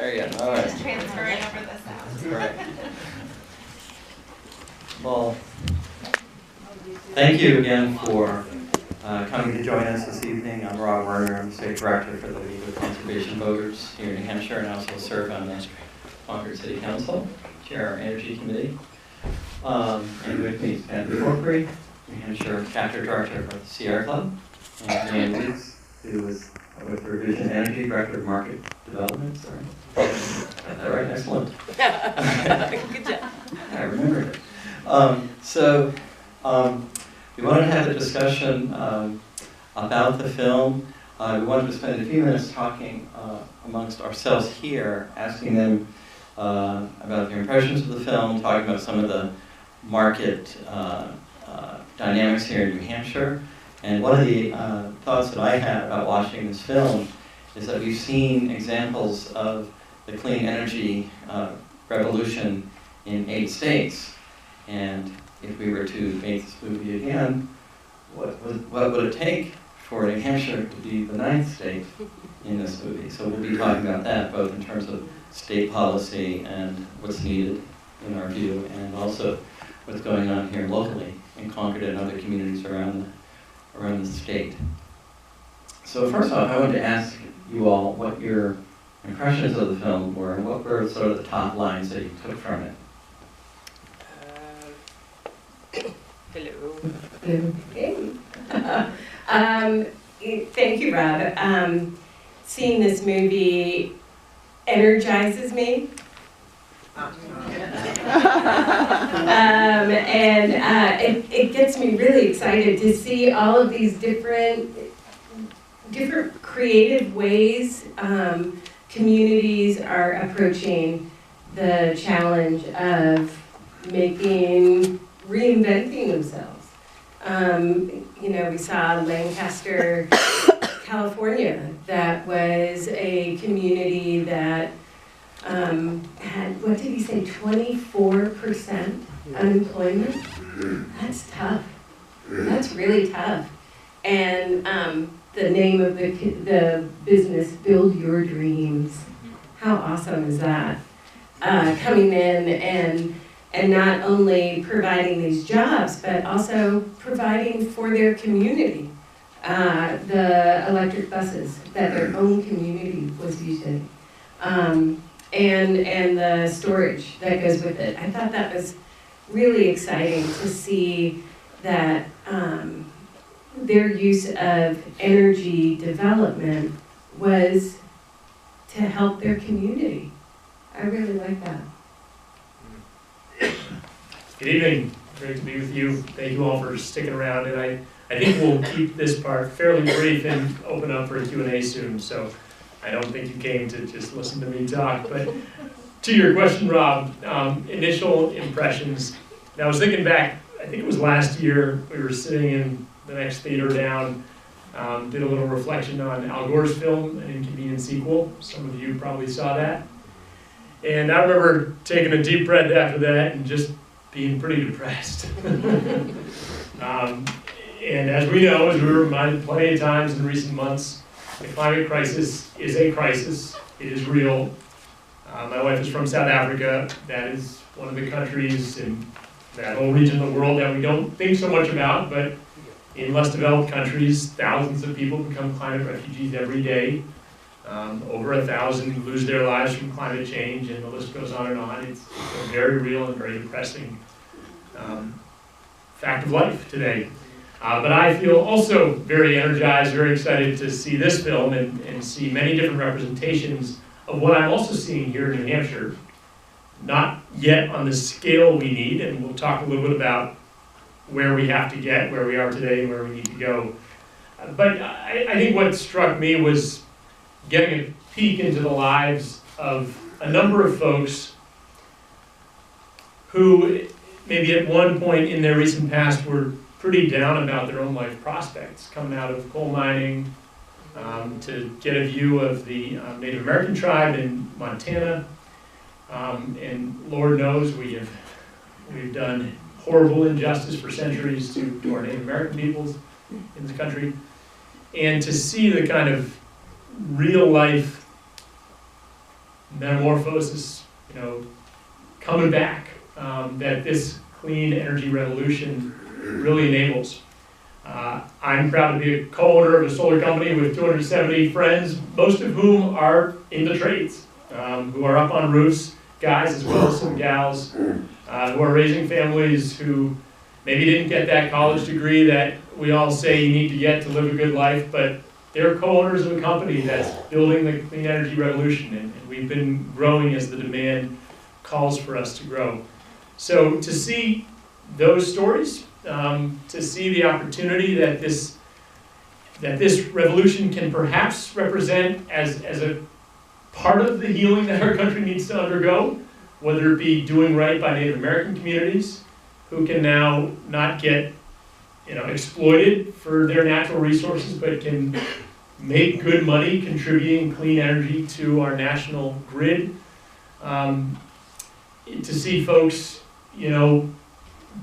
There you go. All right. Just transferring over the sound. All right. Well, thank you again for coming to join us this evening. I'm Werner. I'm the State Director for the League of Conservation Voters here in New Hampshire, and I also serve on the Concord City Council, chair our Energy Committee. And with me is Corkery, New Hampshire Chapter Director for the Sierra Club, and Panelists, who is with Revision Energy, Director of Market Development. Sorry. Got that right? Excellent. Good job. I remembered it. We wanted to have a discussion about the film. We wanted to spend a few minutes talking amongst ourselves here, asking them about their impressions of the film, talking about some of the market dynamics here in New Hampshire. And one of the thoughts that I had about watching this film is that we've seen examples of the clean energy revolution in 8 states. And if we were to make this movie again, what would it take for New Hampshire to be the 9th state in this movie? So we'll be talking about that, both in terms of state policy and what's needed in our view, and also what's going on here locally in Concord and other communities around the state. So first off, I wanted to ask you all what your impressions of the film were, and what were sort of the top lines that you took from it. Hello. Hey. Thank you, Rob. Seeing this movie energizes me. It gets me really excited to see all of these different creative ways communities are approaching the challenge of reinventing themselves. We saw Lancaster, California, that was a community that had, what did he say, 24% unemployment? That's tough. That's really tough. And the name of the business, Build Your Dreams. How awesome is that? Coming in and not only providing these jobs, but also providing for their community. The electric buses that their own community was using. And the storage that goes with it. I thought that was really exciting to see that their use of energy development was to help their community. I really like that. Good evening. Great to be with you. Thank you all for sticking around. And I think we'll keep this part fairly brief and open up for a Q&A soon. So I don't think you came to just listen to me talk. But to your question, Rob, initial impressions. Now I was thinking back, I think it was last year, we were sitting in the next theater down, did a little reflection on Al Gore's film, An Inconvenient Sequel. Some of you probably saw that. And I remember taking a deep breath after that and just being pretty depressed. And as we know, as we were reminded plenty of times in recent months, the climate crisis is a crisis. It is real. My wife is from South Africa. That is one of the countries in that whole region of the world that we don't think so much about, but in less developed countries, thousands of people become climate refugees every day. Over 1,000 lose their lives from climate change, and the list goes on and on. It's a very real and very depressing fact of life today. But I feel also very energized, very excited to see this film and see many different representations of what I'm also seeing here in New Hampshire. Not yet on the scale we need, and we'll talk a little bit about where we have to get, where we are today, and where we need to go. But I think what struck me was getting a peek into the lives of a number of folks who maybe at one point in their recent past were pretty down about their own life prospects, coming out of coal mining, to get a view of the Native American tribe in Montana. And Lord knows we've done horrible injustice for centuries to our Native American peoples in the country. And to see the kind of real life metamorphosis, coming back, that this clean energy revolution really enables. I'm proud to be a co-owner of a solar company with 270 friends, most of whom are in the trades, who are up on roofs, guys as well as some gals, who are raising families, who maybe didn't get that college degree that we all say you need to get to live a good life, but they're co-owners of a company that's building the clean energy revolution, and we've been growing as the demand calls for us to grow. So to see those stories, to see the opportunity that this revolution can perhaps represent as a part of the healing that our country needs to undergo, whether it be doing right by Native American communities, who can now not get exploited for their natural resources, but can make good money contributing clean energy to our national grid. To see folks,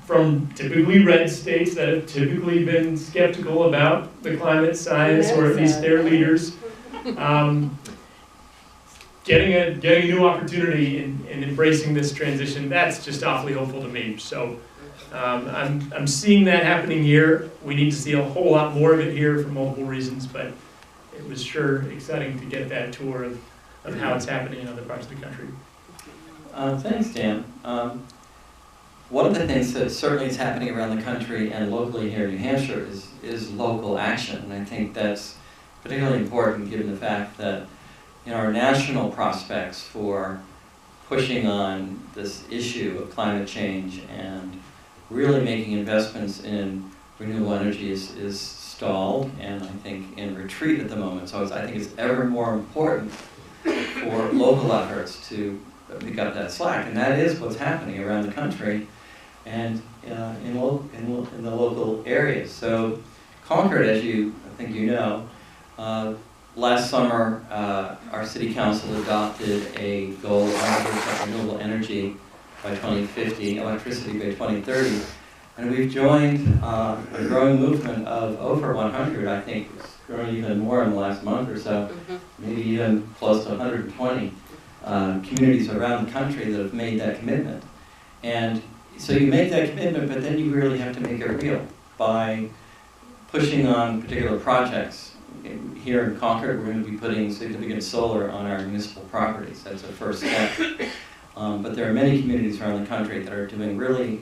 from typically red states that have typically been skeptical about the climate science, or at least their leaders, getting a new opportunity in embracing this transition, that's just awfully hopeful to me. So I'm seeing that happening here. We need to see a whole lot more of it here for multiple reasons, but it was sure exciting to get that tour of how it's happening in other parts of the country. Thanks, Dan. One of the things that certainly is happening around the country and locally here in New Hampshire is local action. And I think that's particularly important given the fact that our national prospects for pushing on this issue of climate change and really making investments in renewable energy is stalled, and I think in retreat at the moment. So I think it's ever more important for local efforts to pick up that slack, and that is what's happening around the country and in the local areas. So Concord, as I think you know, last summer our city council adopted a goal of 100% renewable energy by 2050, electricity by 2030, and we've joined a growing movement of over 100. I think it's grown even more in the last month or so, maybe even close to 120 communities around the country that have made that commitment. And so you make that commitment, but then you really have to make it real by pushing on particular projects. Here in Concord, we're going to be putting significant solar on our municipal properties. That's a first step. But there are many communities around the country that are doing really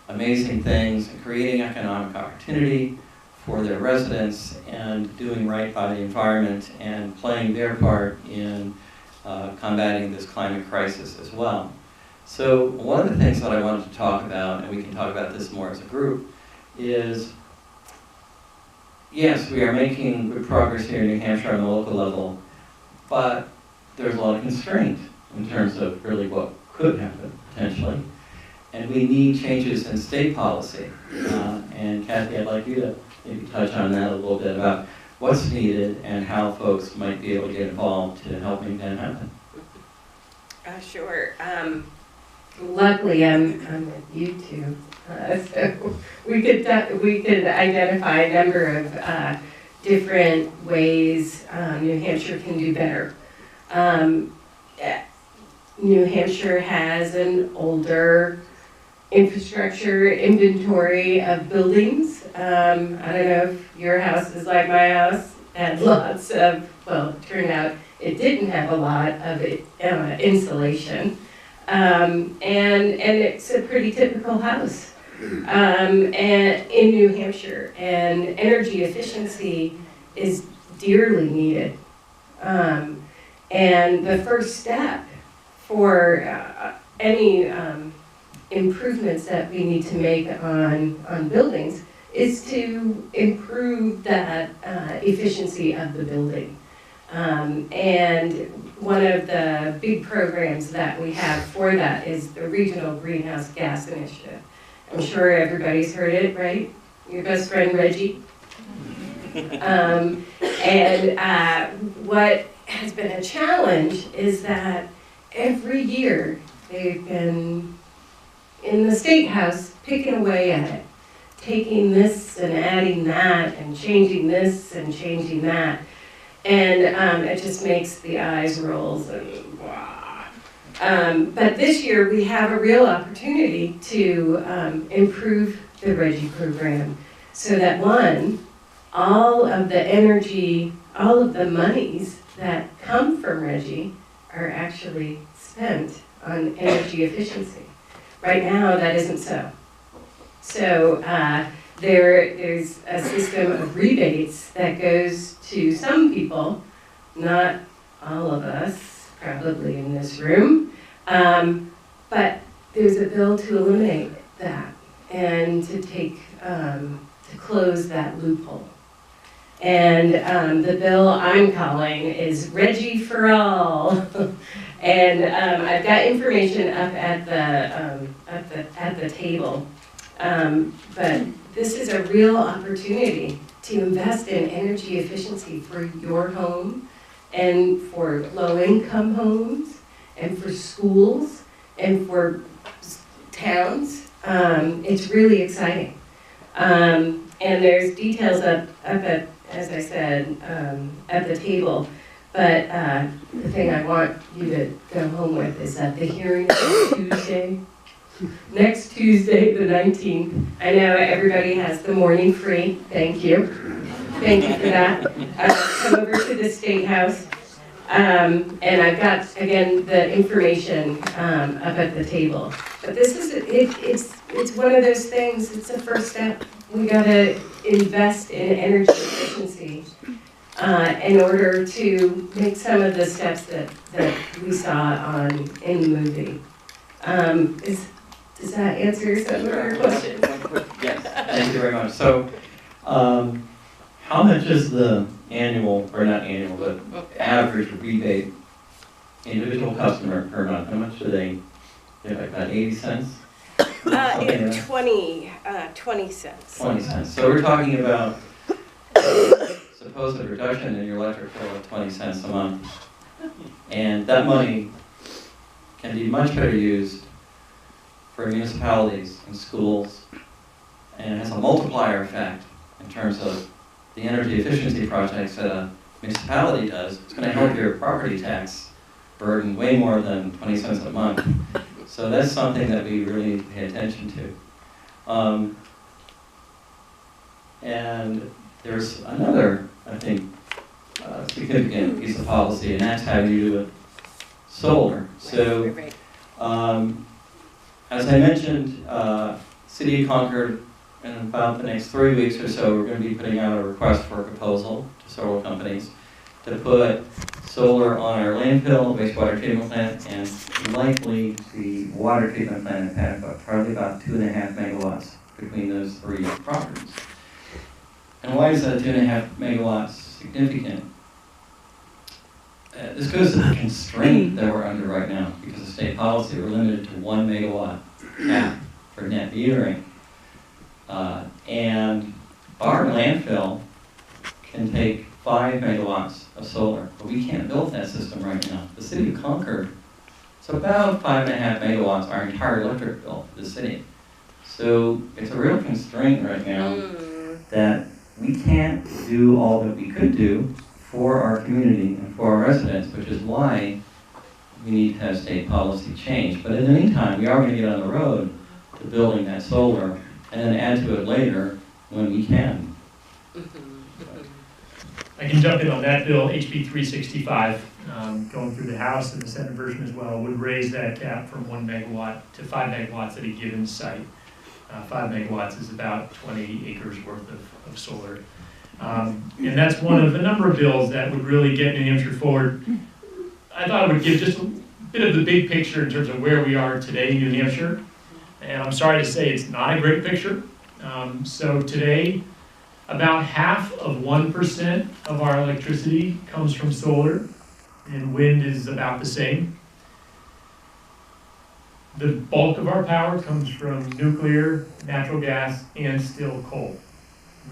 amazing things and creating economic opportunity for their residents and doing right by the environment and playing their part in combating this climate crisis as well. So one of the things that I wanted to talk about, and we can talk about this more as a group, is yes, we are making good progress here in New Hampshire on the local level, but there's a lot of constraint in terms of really what could happen potentially. And we need changes in state policy. And Kathy, I'd like you to maybe touch on that a little bit about what's needed and how folks might be able to get involved to help make that happen. Sure. Luckily, I'm with you two, so we could identify a number of different ways New Hampshire can do better. New Hampshire has an older infrastructure inventory of buildings. I don't know if your house is like my house, had lots of, well, it turned out it didn't have a lot of insulation. And it's a pretty typical house and in New Hampshire, and energy efficiency is dearly needed. And the first step for any improvements that we need to make on buildings is to improve that efficiency of the building. And one of the big programs that we have for that is the Regional Greenhouse Gas Initiative. I'm sure everybody's heard it, right? Your best friend Reggie. What has been a challenge is that every year they've been in the State House picking away at it, taking this and adding that and changing this and changing that. And it just makes the eyes roll and wow. But this year, we have a real opportunity to improve the REGI program so that, one, all of the energy, all of the monies that come from REGI are actually spent on energy efficiency. Right now, that isn't so. So there's a system of rebates that goes to some people, not all of us, probably in this room, but there's a bill to eliminate that and to take, to close that loophole. And the bill I'm calling is REGI for All. And I've got information up at the table. But this is a real opportunity to invest in energy efficiency for your home and for low-income homes and for schools and for towns. It's really exciting. And there's details up at, as I said, at the table. But the thing I want you to go home with is that the hearing is Tuesday. Next Tuesday, the 19th. I know everybody has the morning free. Thank you. Thank you for that. Come over to the State House. And I've got, again, the information up at the table. But this is, it's one of those things, it's the first step. We gotta invest in energy efficiency in order to make some of the steps that we saw in the movie. Does that answer some of your questions? Yes, thank you very much. So, how much is the annual, or not annual, but average rebate individual customer per month? How much do they get, like about 80 cents? 20 cents. 20 cents. So we're talking about supposed reduction in your electric bill of 20 cents a month. And that money can be much better used for municipalities and schools, and it has a multiplier effect in terms of the energy efficiency projects that a municipality does. It's going to help your property tax burden way more than 20 cents a month. So that's something that we really need to pay attention to. And there's another, I think, significant piece of policy, and that's having to do with solar. So, as I mentioned, City of Concord, in about the next 3 weeks or so, we're going to be putting out a request for a proposal to solar companies to put solar on our landfill, wastewater treatment plant, and likely the water treatment plant in Paddock, probably about 2.5 megawatts between those three properties. And why is that 2.5 megawatts significant? This goes to the constraint that we're under right now because of state policy. We're limited to 1 megawatt cap for net metering. And our landfill can take 5 megawatts of solar, but we can't build that system right now. The city of Concord, it's about 5.5 megawatts, our entire electric bill for the city. So it's a real constraint right now that we can't do all that we could do for our community and for our residents, which is why we need to have state policy change. But in the meantime, we are going to get on the road to building that solar and then add to it later when we can. I can jump in on that bill, HB 365, going through the House and the Senate version as well, would raise that cap from 1 megawatt to 5 megawatts at a given site. 5 megawatts is about 20 acres worth of solar. And that's one of a number of bills that would really get New Hampshire forward. I thought it would give just a bit of the big picture in terms of where we are today in New Hampshire. And I'm sorry to say it's not a great picture. So today, about half of 1% of our electricity comes from solar, and wind is about the same. The bulk of our power comes from nuclear, natural gas, and still coal.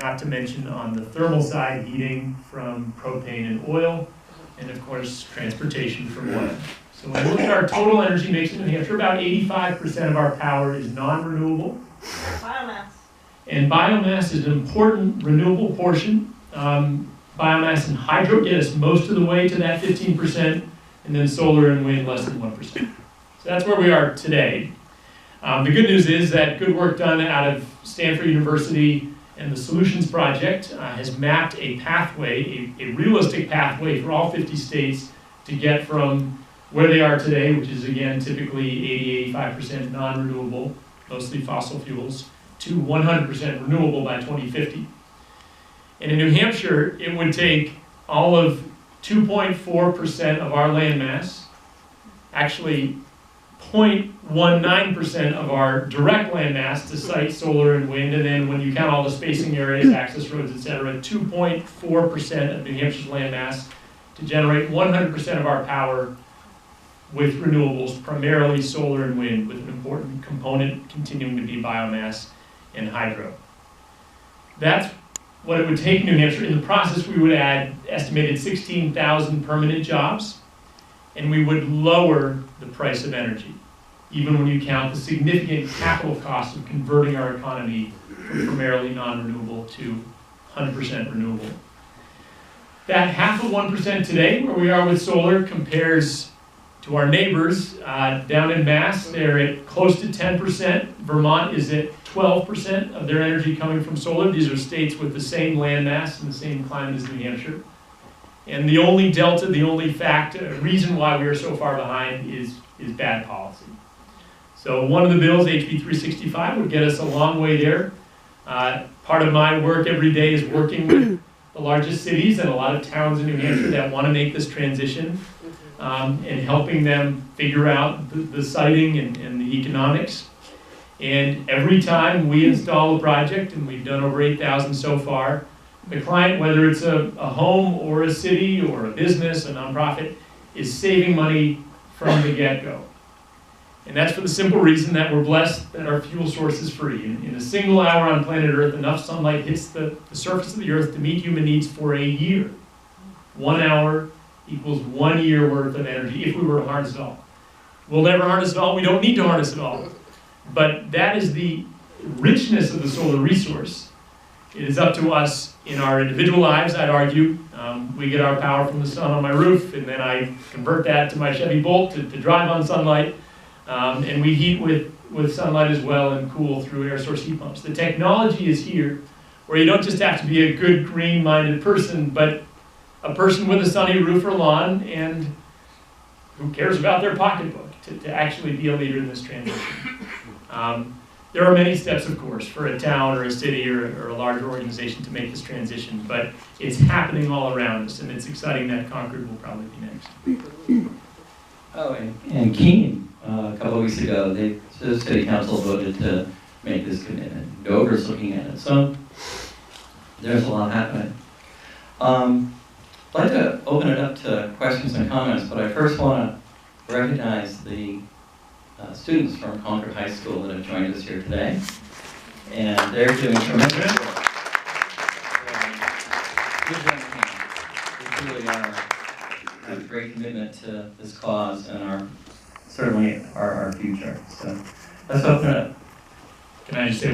Not to mention on the thermal side, heating from propane and oil, and of course, transportation from oil. So when we look at our total energy mix in New Hampshire, about 85% of our power is non-renewable. Biomass. And biomass is an important renewable portion. Biomass and hydro get us most of the way to that 15%, and then solar and wind less than 1%. So that's where we are today. The good news is that good work done out of Stanford University and the Solutions Project has mapped a pathway, a realistic pathway for all 50 states to get from where they are today, which is again typically 80-85% non-renewable, mostly fossil fuels, to 100% renewable by 2050. And in New Hampshire, it would take all of 2.4% of our landmass, actually 0.19% of our direct landmass to site solar and wind, and then when you count all the spacing areas, access roads, etc., 2.4% of New Hampshire's landmass to generate 100% of our power with renewables, primarily solar and wind, with an important component continuing to be biomass and hydro. That's what it would take in New Hampshire. In the process, we would add estimated 16,000 permanent jobs, and we would lower the price of energy, even when you count the significant capital cost of converting our economy from primarily non-renewable to 100% renewable. That 0.5% today, where we are with solar, compares to our neighbors down in Mass. They're at close to 10%. Vermont is at 12% of their energy coming from solar. These are states with the same land mass and the same climate as New Hampshire. And the only delta, the only reason why we are so far behind is bad policy. So one of the bills, HB 365, would get us a long way there. Part of my work every day is working with the largest cities and a lot of towns in New Hampshire that want to make this transition, and helping them figure out the siting and the economics. And every time we install a project, and we've done over 8,000 so far, the client, whether it's a home or a city or a business, a nonprofit, is saving money from the get-go. And that's for the simple reason that we're blessed that our fuel source is free. In a single hour on planet Earth, enough sunlight hits the surface of the Earth to meet human needs for a year. 1 hour equals 1 year worth of energy if we were to harness it all. We'll never harness it all. We don't need to harness it all. But that is the richness of the solar resource. It is up to us in our individual lives, I'd argue. We get our power from the sun on my roof, and then I convert that to my Chevy Bolt to drive on sunlight. And we heat with sunlight as well and cool through air source heat pumps. The technology is here where you don't just have to be a good green-minded person, but a person with a sunny roof or lawn and who cares about their pocketbook to actually be a leader in this transition. There are many steps, of course, for a town or a city or a larger organization to make this transition, but it's happening all around us, and it's exciting that Concord will probably be next. Oh, and Keene, a couple of weeks ago, the city council voted to make this commitment. Dover's looking at it, so there's a lot happening. I'd like to open it up to questions and comments, but I first want to recognize the students from Concord High School that have joined us here today, and they're doing tremendous work. They really have a great commitment to this cause and certainly our future. So let's open it up. Can I just say